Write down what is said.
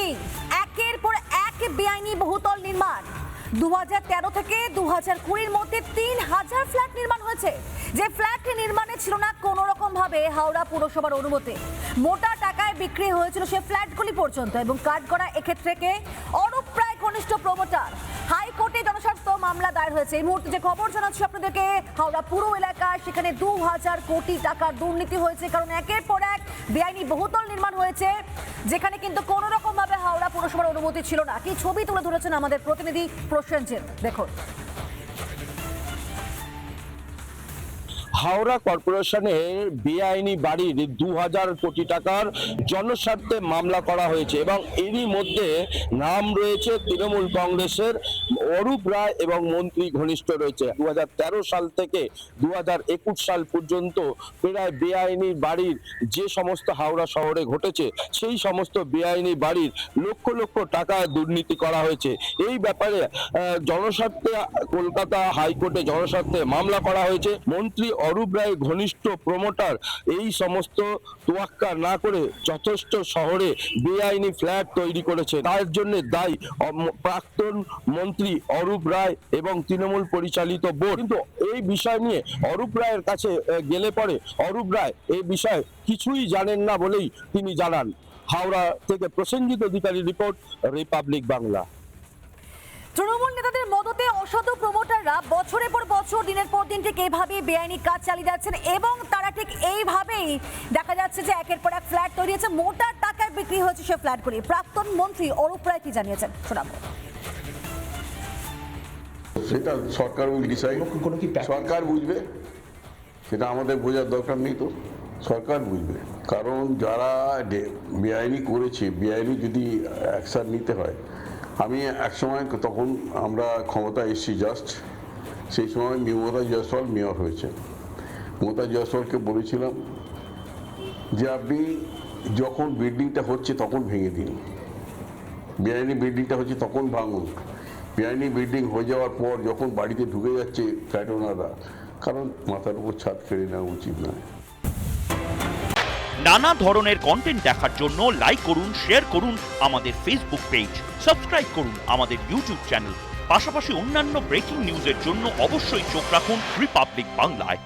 কি একের পর এক বেআইনি বহুতল নির্মাণ 2013 থেকে 2020 মধ্যে 3000 ফ্ল্যাট নির্মাণ হয়েছে। যে ফ্ল্যাট নির্মাণে ছিল না কোন রকম ভাবে হাওড়া পুরসভার অনুমতি, মোটা টাকায় বিক্রি হয়েছিল সে ফ্ল্যাটগুলি পর্যন্ত। এবং কাঠগড়া এক্ষেত্রে কে অরূপ রায় ঘনিষ্ঠ প্রমোটার। হাইকোর্টে জনস্বার্থ মামলা দায়ের হয়েছে। এই মুহূর্তে যে খবর জানাচ্ছি আপনাদেরকে, হাওড়া পুরো এলাকায় সেখানে 2000 কোটি টাকার দুর্নীতি হয়েছে, কারণ একের পর এক বেআইনি বহুতল নির্মাণ হয়েছে, যেখানে কিন্তু কোন রকম ভাবে হাওড়া পুরসভার অনুমতি ছিল না। কি ছবি তুলে ধরেছেন আমাদের প্রতিনিধি প্রসেনজিৎ, দেখুন। হাওড়া কর্পোরেশনের বেআইনি বাড়ির 2000 কোটি টাকার জনস্বার্থে মামলা করা হয়েছে এবং এরই মধ্যে নাম রয়েছে তৃণমূল কংগ্রেসের অরূপ রায় এবং মন্ত্রী ঘনিষ্ঠ রয়েছে। 2013 সাল থেকে 2021 সাল পর্যন্ত প্রায় বেআইনি বাড়ির যে সমস্ত হাওড়া শহরে ঘটেছে সেই সমস্ত বেআইনি বাড়ির লক্ষ লক্ষ টাকা দুর্নীতি করা হয়েছে। এই ব্যাপারে জনস্বার্থে কলকাতা হাইকোর্টে জনস্বার্থে মামলা করা হয়েছে। মন্ত্রী অরূপ রায় ঘনিষ্ঠ প্রমোটার এই সমস্ত তোয়াক্কা না করে যথেষ্ট শহরে বেআইনি ফ্ল্যাট তৈরি করেছে। তার জন্য দায়ী প্রাক্তন মন্ত্রী অরূপ রায় এবং তৃণমূল পরিচালিত বোর্ড। কিন্তু এই বিষয় নিয়ে অরূপ রায়ের কাছে গেলে পরে অরূপ রায় এই বিষয়ে কিছুই জানেন না বলেই তিনি জানান। হাওড়া থেকে প্রসেনজিৎ অধিকারী রিপোর্ট, রিপাবলিক বাংলা। তৃণমূল নেতাদের মদতে অসাধু প্রমোটাররা বছরের পর বছর দিনের পর দিন ঠিক এইভাবেই বেআইনি কাজ চালিয়ে যাচ্ছেন এবং তারা ঠিক এইভাবেই দেখা যাচ্ছে যে একের পর এক ফ্ল্যাট তৈরি হয়েছে, মোটা টাকায় বিক্রি হয়েছে সে ফ্ল্যাটগুলি। প্রাক্তন মন্ত্রী অরূপ রায় কি জানিয়েছেন শোনাবো। সেটা সরকার উইল ডিসাইড, সরকার বুঝবে, সেটা আমাদের বোঝার দরকার নেই। তো সরকার বুঝবে, কারণ যারা বেআইনি করেছে, বেআইনি যদি অ্যাকশন নিতে হয়। আমি এক সময়, তখন আমরা ক্ষমতা এসেছি জাস্ট, সেই সময় মমতা জয়সওয়াল মেয়র হয়েছে। মমতা জয়সওয়ালকে বলেছিলাম যে আপনি যখন বিল্ডিংটা হচ্ছে তখন ভেঙে দিন, বেআইনি বিল্ডিংটা হচ্ছে তখন ভাঙুন। বেআইনি বিল্ডিং হয়ে যাওয়ার পর যখন বাড়িতে ঢুকে যাচ্ছে ফ্ল্যাট ওনাররা, কারণ মাথার উপর ছাদ কেড়ে নেওয়া উচিত নয়। নানা ধরনের কন্টেন্ট দেখার জন্য লাইক করুন, শেয়ার করুন আমাদের ফেসবুক পেজ, সাবস্ক্রাইব করুন আমাদের ইউটিউব চ্যানেল। পাশাপাশি অন্যান্য ব্রেকিং নিউজের জন্য অবশ্যই চোখ রাখুন রিপাবলিক বাংলায়।